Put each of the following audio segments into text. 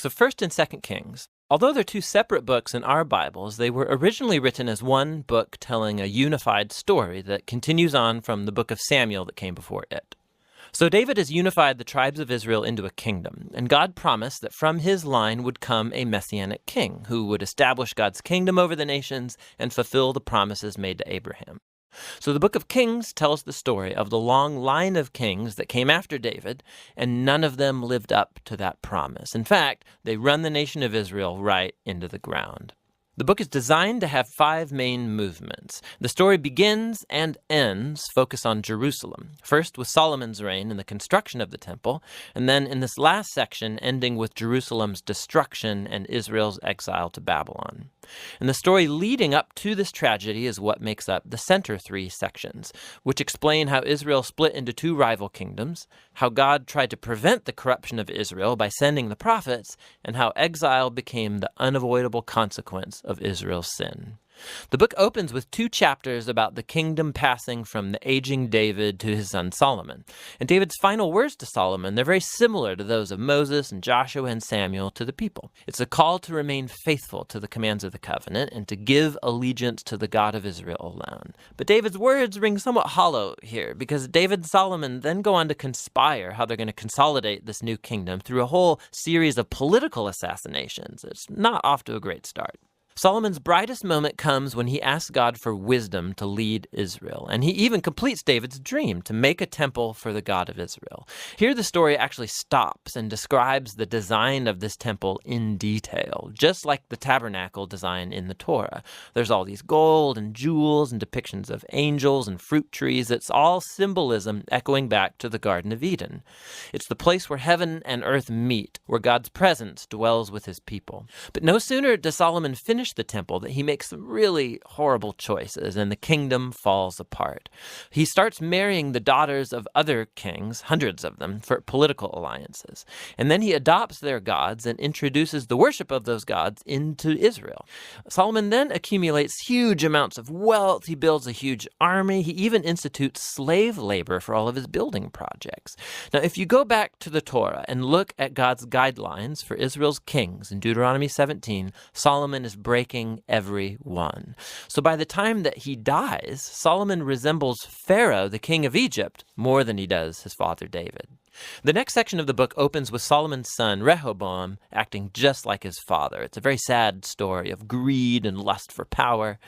books of 1st and 2nd Kings. Although they're two separate books in our Bibles, they were originally written as one book telling a unified story that continues on from the book of Samuel that came before it. So David has unified the tribes of Israel into a kingdom, and God promised that from his line would come a messianic king who would establish God's kingdom over the nations and fulfill the promises made to Abraham. So the book of Kings tells the story of the long line of kings that came after David, and none of them lived up to that promise. In fact, they run the nation of Israel right into the ground. The book is designed to have 5 main movements. The story begins and ends focus on Jerusalem, first with Solomon's reign and the construction of the temple, and then in this last section ending with Jerusalem's destruction and Israel's exile to Babylon. And the story leading up to this tragedy is what makes up the center 3 sections, which explain how Israel split into 2 rival kingdoms, how God tried to prevent the corruption of Israel by sending the prophets, and how exile became the unavoidable consequence of Israel's sin. The book opens with 2 chapters about the kingdom passing from the aging David to his son Solomon. And David's final words to Solomon, they're very similar to those of Moses and Joshua and Samuel to the people. It's a call to remain faithful to the commands of the covenant and to give allegiance to the God of Israel alone. But David's words ring somewhat hollow here because David and Solomon then go on to conspire how they're going to consolidate this new kingdom through a whole series of political assassinations. It's not off to a great start. Solomon's brightest moment comes when he asks God for wisdom to lead Israel, and he even completes David's dream to make a temple for the God of Israel. Here the story actually stops and describes the design of this temple in detail, just like the tabernacle design in the Torah. There's all these gold and jewels and depictions of angels and fruit trees. It's all symbolism echoing back to the Garden of Eden. It's the place where heaven and earth meet, where God's presence dwells with his people. But no sooner does Solomon finish the temple that he makes some really horrible choices and the kingdom falls apart. He starts marrying the daughters of other kings, hundreds of them, for political alliances. And then he adopts their gods and introduces the worship of those gods into Israel. Solomon then accumulates huge amounts of wealth. He builds a huge army. He even institutes slave labor for all of his building projects. Now, if you go back to the Torah and look at God's guidelines for Israel's kings in Deuteronomy 17, Solomon is breaking every one. So by the time that he dies, Solomon resembles Pharaoh, the king of Egypt, more than he does his father David. The next section of the book opens with Solomon's son, Rehoboam, acting just like his father. It's a very sad story of greed and lust for power.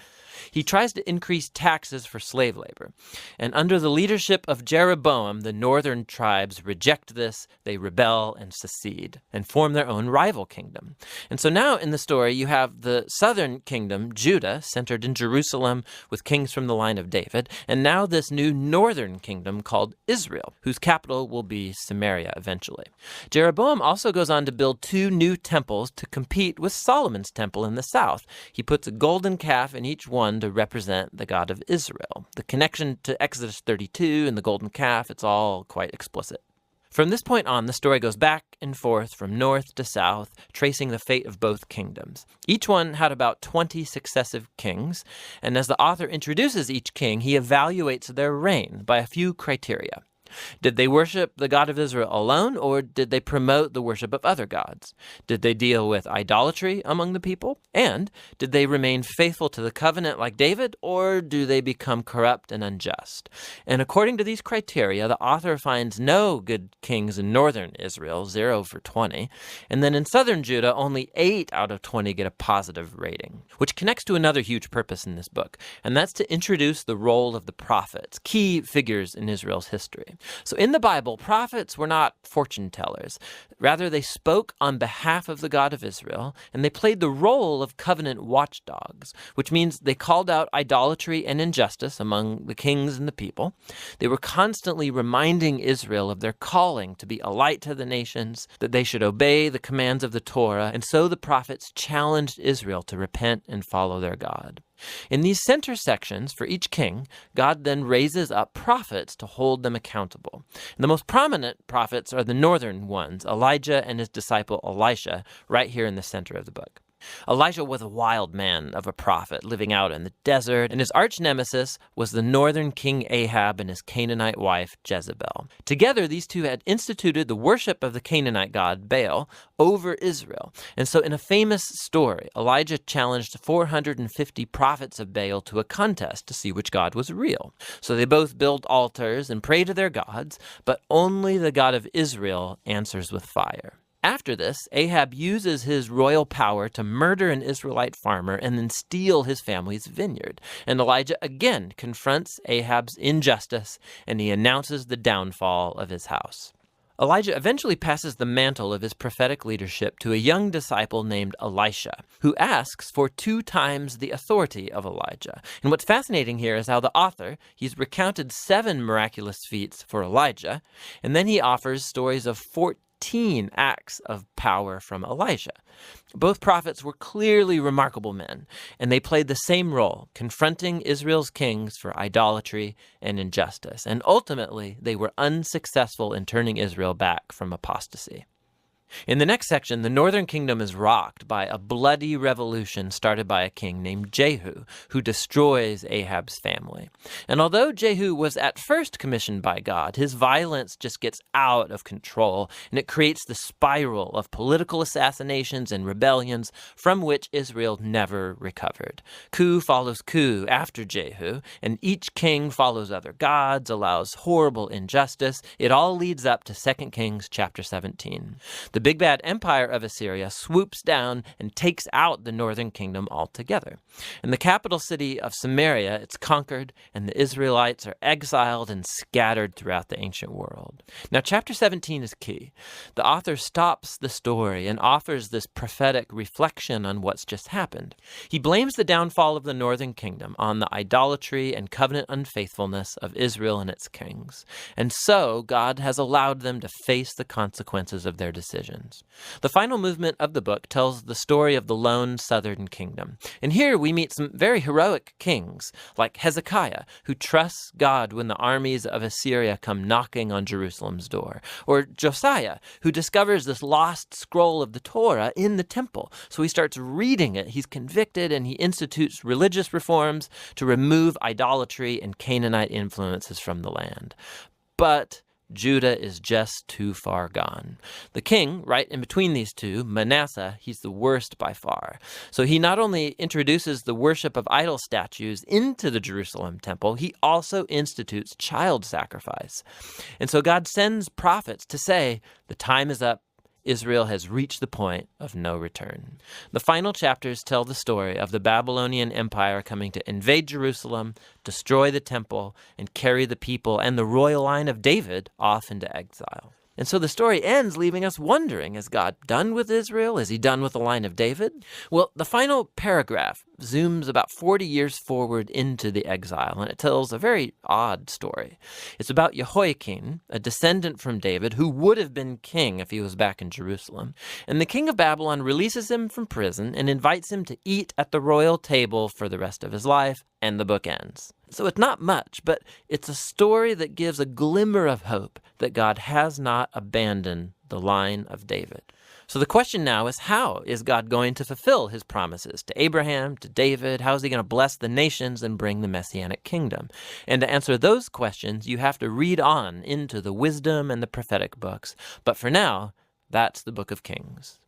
He tries to increase taxes for slave labor. And under the leadership of Jeroboam, the northern tribes reject this, they rebel and secede, and form their own rival kingdom. And so now in the story, you have the southern kingdom, Judah, centered in Jerusalem with kings from the line of David, and now this new northern kingdom called Israel, whose capital will be Samaria eventually. Jeroboam also goes on to build 2 new temples to compete with Solomon's temple in the south. He puts a golden calf in each one to represent the God of Israel. The connection to Exodus 32 and the golden calf, it's all quite explicit. From this point on, the story goes back and forth from north to south, tracing the fate of both kingdoms. Each one had about 20 successive kings, and as the author introduces each king, he evaluates their reign by a few criteria. Did they worship the God of Israel alone, or did they promote the worship of other gods? Did they deal with idolatry among the people? And did they remain faithful to the covenant like David, or do they become corrupt and unjust? And according to these criteria, the author finds no good kings in northern Israel, 0 for 20. And then in southern Judah, only 8 out of 20 get a positive rating, which connects to another huge purpose in this book, and that's to introduce the role of the prophets, key figures in Israel's history. So in the Bible, prophets were not fortune tellers. Rather, they spoke on behalf of the God of Israel, and they played the role of covenant watchdogs, which means they called out idolatry and injustice among the kings and the people. They were constantly reminding Israel of their calling to be a light to the nations, that they should obey the commands of the Torah, and so the prophets challenged Israel to repent and follow their God. In these center sections for each king, God then raises up prophets to hold them accountable. And the most prominent prophets are the northern ones, Elijah and his disciple Elisha, right here in the center of the book. Elijah was a wild man of a prophet living out in the desert, and his arch nemesis was the northern king Ahab and his Canaanite wife Jezebel. Together, these two had instituted the worship of the Canaanite god Baal over Israel. And so in a famous story, Elijah challenged 450 prophets of Baal to a contest to see which god was real. So they both build altars and pray to their gods, but only the God of Israel answers with fire. After this, Ahab uses his royal power to murder an Israelite farmer and then steal his family's vineyard. And Elijah again confronts Ahab's injustice, and he announces the downfall of his house. Elijah eventually passes the mantle of his prophetic leadership to a young disciple named Elisha, who asks for 2 times the authority of Elijah. And what's fascinating here is how the author, he's recounted 7 miraculous feats for Elijah, and then he offers stories of 14 acts of power from Elisha. Both prophets were clearly remarkable men, and they played the same role, confronting Israel's kings for idolatry and injustice. And ultimately, they were unsuccessful in turning Israel back from apostasy. In the next section, the northern kingdom is rocked by a bloody revolution started by a king named Jehu, who destroys Ahab's family. And although Jehu was at first commissioned by God, his violence just gets out of control, and it creates the spiral of political assassinations and rebellions from which Israel never recovered. Coup follows coup after Jehu, and each king follows other gods, allows horrible injustice. It all leads up to 2 Kings chapter 17. The big bad empire of Assyria swoops down and takes out the northern kingdom altogether. In the capital city of Samaria, it's conquered, and the Israelites are exiled and scattered throughout the ancient world. Now, chapter 17 is key. The author stops the story and offers this prophetic reflection on what's just happened. He blames the downfall of the northern kingdom on the idolatry and covenant unfaithfulness of Israel and its kings. And so, God has allowed them to face the consequences of their decisions. The final movement of the book tells the story of the lone southern kingdom. And here we meet some very heroic kings, like Hezekiah, who trusts God when the armies of Assyria come knocking on Jerusalem's door, or Josiah, who discovers this lost scroll of the Torah in the temple. So he starts reading it, he's convicted, and he institutes religious reforms to remove idolatry and Canaanite influences from the land. But Judah is just too far gone. The king, right in between these two, Manasseh, he's the worst by far. So he not only introduces the worship of idol statues into the Jerusalem temple, he also institutes child sacrifice. And so God sends prophets to say, the time is up. Israel has reached the point of no return. The final chapters tell the story of the Babylonian Empire coming to invade Jerusalem, destroy the temple, and carry the people and the royal line of David off into exile. And so the story ends leaving us wondering, is God done with Israel? Is he done with the line of David? Well, the final paragraph zooms about 40 years forward into the exile, and it tells a very odd story. It's about Jehoiakim, a descendant from David, who would have been king if he was back in Jerusalem. And the king of Babylon releases him from prison and invites him to eat at the royal table for the rest of his life, and the book ends. So it's not much, but it's a story that gives a glimmer of hope that God has not abandoned the line of David. So the question now is, how is God going to fulfill his promises to Abraham, to David? How is he going to bless the nations and bring the Messianic kingdom? And to answer those questions, you have to read on into the wisdom and the prophetic books. But for now, that's the Book of Kings.